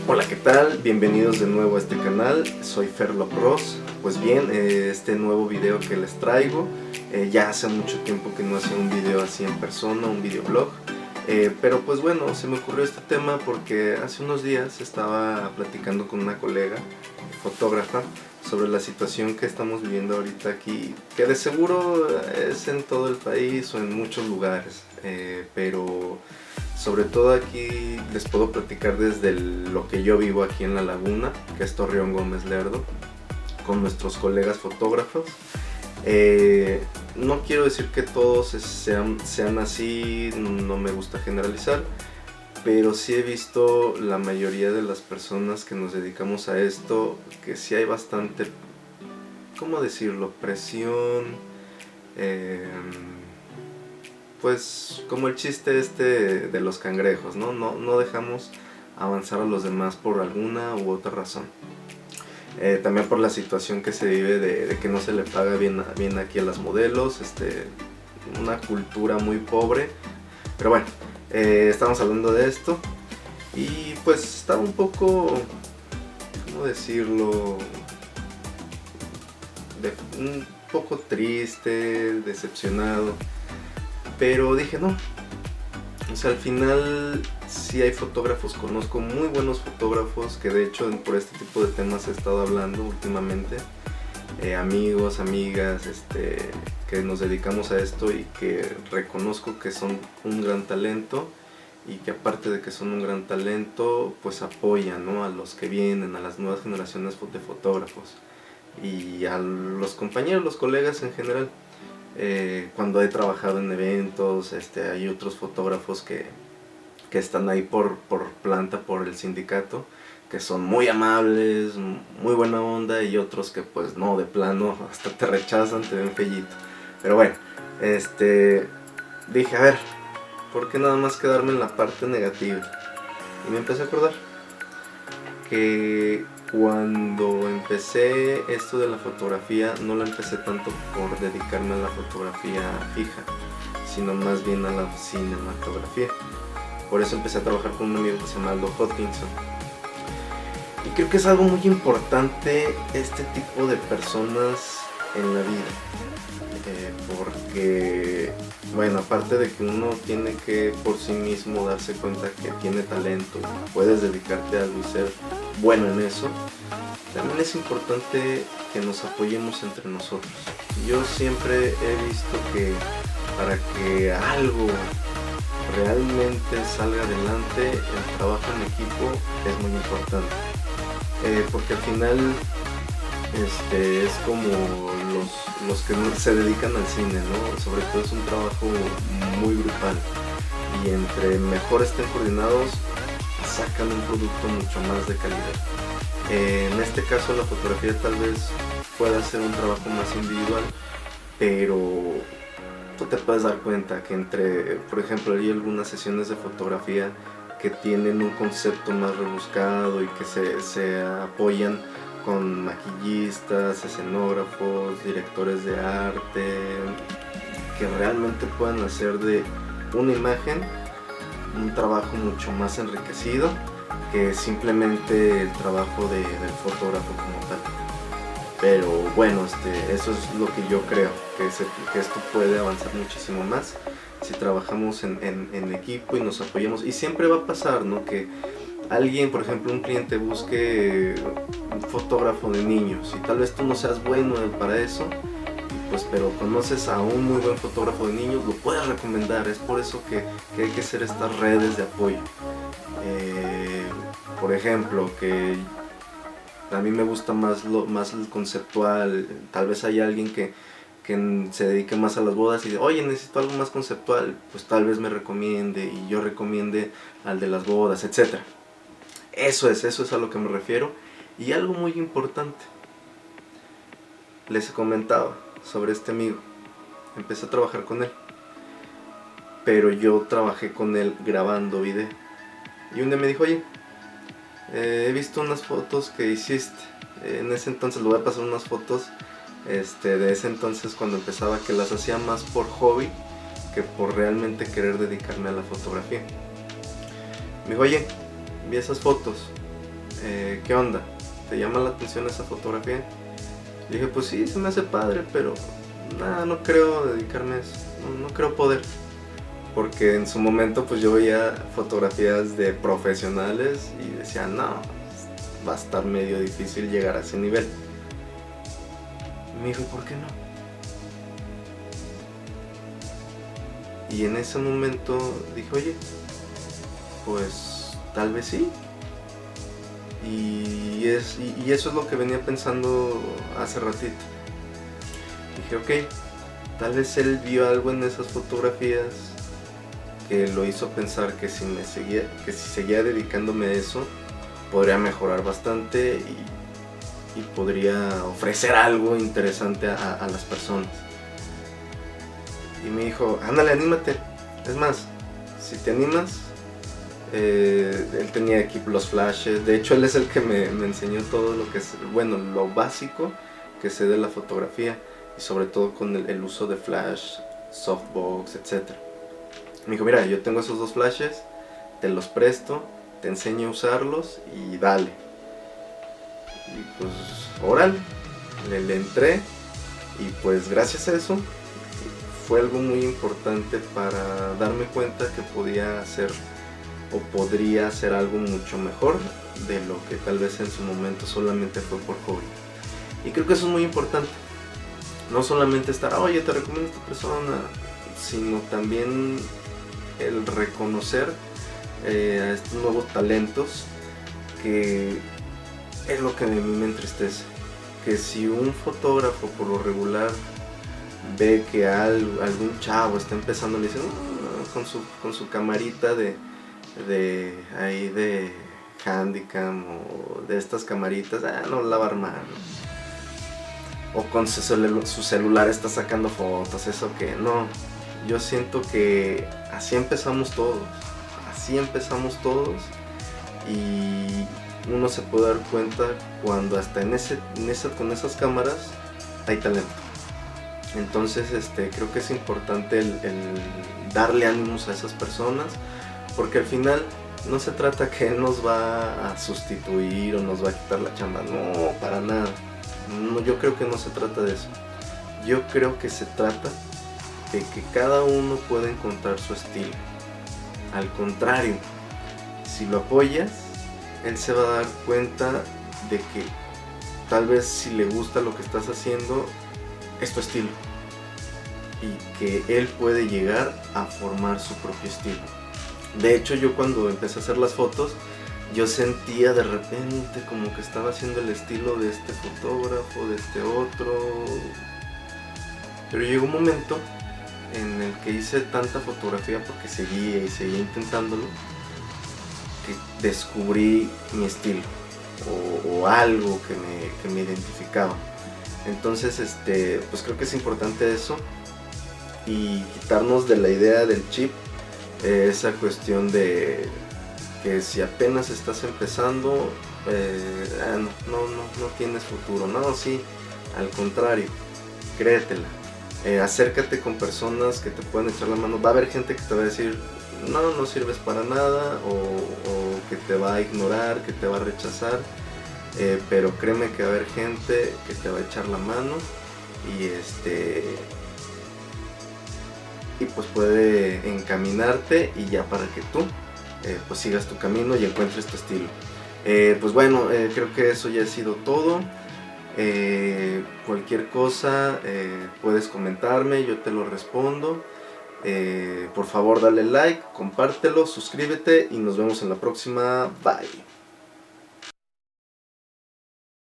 Hola, ¿qué tal? Bienvenidos de nuevo a este canal, soy Ferlo Pros. Pues bien, este nuevo video que les traigo, ya hace mucho tiempo que no hacía un video así en persona, un videoblog, pero pues bueno, se me ocurrió este tema porque hace unos días estaba platicando con una colega fotógrafa sobre la situación que estamos viviendo ahorita aquí, que de seguro es en todo el país o en muchos lugares, pero sobre todo aquí les puedo platicar desde lo que yo vivo aquí en La Laguna, que es Torreón Gómez Lerdo, con nuestros colegas fotógrafos. No quiero decir que todos sean así, no me gusta generalizar, pero sí he visto la mayoría de las personas que nos dedicamos a esto, que sí hay bastante, ¿cómo decirlo?, presión, pues como el chiste este de los cangrejos, ¿no? No dejamos avanzar a los demás por alguna u otra razón. También por la situación que se vive de que no se le paga bien aquí a las modelos, una cultura muy pobre. Pero bueno, estamos hablando de esto y pues estaba un poco, ¿cómo decirlo?, un poco triste, decepcionado. Pero dije no, o sea, al final sí hay fotógrafos, conozco muy buenos fotógrafos que de hecho por este tipo de temas he estado hablando últimamente, amigos, amigas, que nos dedicamos a esto y que reconozco que son un gran talento y que aparte de que son un gran talento, pues apoyan, ¿no?, a los que vienen, a las nuevas generaciones de fotógrafos y a los compañeros, los colegas en general. Cuando he trabajado en eventos, hay otros fotógrafos que están ahí por planta, por el sindicato, que son muy amables, muy buena onda, y otros que pues no, de plano, hasta te rechazan, te ven fellito. Pero bueno, dije, a ver, ¿por qué nada más quedarme en la parte negativa? Y me empecé a acordar que cuando empecé esto de la fotografía, no lo empecé tanto por dedicarme a la fotografía fija, sino más bien a la cinematografía. Por eso empecé a trabajar con un amigo que se llama Aldo Hodgkinson. Y creo que es algo muy importante este tipo de personas en la vida. Porque, bueno, aparte de que uno tiene que por sí mismo darse cuenta que tiene talento y puedes dedicarte a algo y ser bueno en eso, también es importante que nos apoyemos entre nosotros. Yo siempre he visto que para que algo realmente salga adelante, el trabajo en equipo es muy importante, porque al final es como los que se dedican al cine, ¿no? Sobre todo es un trabajo muy grupal y entre mejor estén coordinados sacan un producto mucho más de calidad. En este caso la fotografía tal vez pueda ser un trabajo más individual, pero tú te puedes dar cuenta que por ejemplo, hay algunas sesiones de fotografía que tienen un concepto más rebuscado y que se apoyan con maquillistas, escenógrafos, directores de arte, que realmente puedan hacer de una imagen un trabajo mucho más enriquecido que simplemente el trabajo del fotógrafo como tal. Pero bueno, eso es lo que yo creo, que esto puede avanzar muchísimo más si trabajamos en equipo y nos apoyamos. Y siempre va a pasar, ¿no?, que alguien, por ejemplo, un cliente busque un fotógrafo de niños y tal vez tú no seas bueno para eso, pues, pero conoces a un muy buen fotógrafo de niños, lo puedes recomendar. Es por eso que hay que hacer estas redes de apoyo. Por ejemplo, que a mí me gusta más el conceptual, tal vez hay alguien que se dedique más a las bodas y dice, oye, necesito algo más conceptual, pues tal vez me recomiende y yo recomiende al de las bodas, etc. Eso es a lo que me refiero. Y algo muy importante, les comentaba sobre este amigo, empecé a trabajar con él, pero yo trabajé con él grabando video. Y un día me dijo, oye, he visto unas fotos que hiciste, en ese entonces le voy a pasar unas fotos, de ese entonces cuando empezaba, que las hacía más por hobby que por realmente querer dedicarme a la fotografía. Me dijo, oye, vi esas fotos, ¿qué onda? ¿Te llama la atención esa fotografía? Y dije, pues sí, se me hace padre, pero nada, no creo dedicarme a eso, no creo poder. Porque en su momento pues yo veía fotografías de profesionales y decía, no, va a estar medio difícil llegar a ese nivel. Y me dijo, ¿por qué no? Y en ese momento dije, oye, pues tal vez sí. Y eso es lo que venía pensando hace ratito. Dije, ok, tal vez él vio algo en esas fotografías que lo hizo pensar que si seguía dedicándome a eso, podría mejorar bastante y podría ofrecer algo interesante a las personas. Y me dijo, ándale, anímate. Es más, si te animas, él tenía aquí los flashes. De hecho, él es el que me enseñó todo lo que es, bueno, lo básico que sé de la fotografía. Y sobre todo con el uso de flash, softbox, etc. Me dijo, mira, yo tengo esos 2 flashes, te los presto, te enseño a usarlos y dale. Y pues, órale, le entré. Y pues gracias a eso fue algo muy importante para darme cuenta que podía hacer o podría hacer algo mucho mejor de lo que tal vez en su momento solamente fue por hobby. Y creo que eso es muy importante. No solamente estar, oye, te recomiendo a esta persona, sino también el reconocer a estos nuevos talentos, que es lo que a mí me entristece. Que si un fotógrafo por lo regular ve que algún chavo está empezando, le dice, con su camarita de Handycam o de estas camaritas, no la va a armar, ¿no? O con su celular está sacando fotos, eso que no. Yo siento que así empezamos todos, y uno se puede dar cuenta cuando hasta con esas cámaras hay talento. Entonces creo que es importante el darle ánimos a esas personas, porque al final no se trata que él nos va a sustituir o nos va a quitar la chamba, no, para nada. No, yo creo que no se trata de eso. Yo creo que se trata de que cada uno puede encontrar su estilo. Al contrario, si lo apoyas, él se va a dar cuenta de que tal vez si le gusta lo que estás haciendo, es tu estilo. Y que él puede llegar a formar su propio estilo. De hecho, yo cuando empecé a hacer las fotos, yo sentía de repente como que estaba haciendo el estilo de este fotógrafo, de este otro. Pero llegó un momento en el que hice tanta fotografía, porque seguía intentándolo, que descubrí mi estilo o algo que me identificaba. Entonces pues creo que es importante eso, y quitarnos de la idea del chip esa cuestión de que si apenas estás empezando, no tienes futuro. No, sí, al contrario, créetela. Acércate con personas que te puedan echar la mano. Va a haber gente que te va a decir, no sirves para nada, o que te va a ignorar, que te va a rechazar, pero créeme que va a haber gente que te va a echar la mano, y pues puede encaminarte, y ya para que tú pues sigas tu camino y encuentres tu estilo. Pues bueno, creo que eso ya ha sido todo. Cualquier cosa puedes comentarme, yo te lo respondo. Por favor, dale like, compártelo, suscríbete y nos vemos en la próxima. Bye.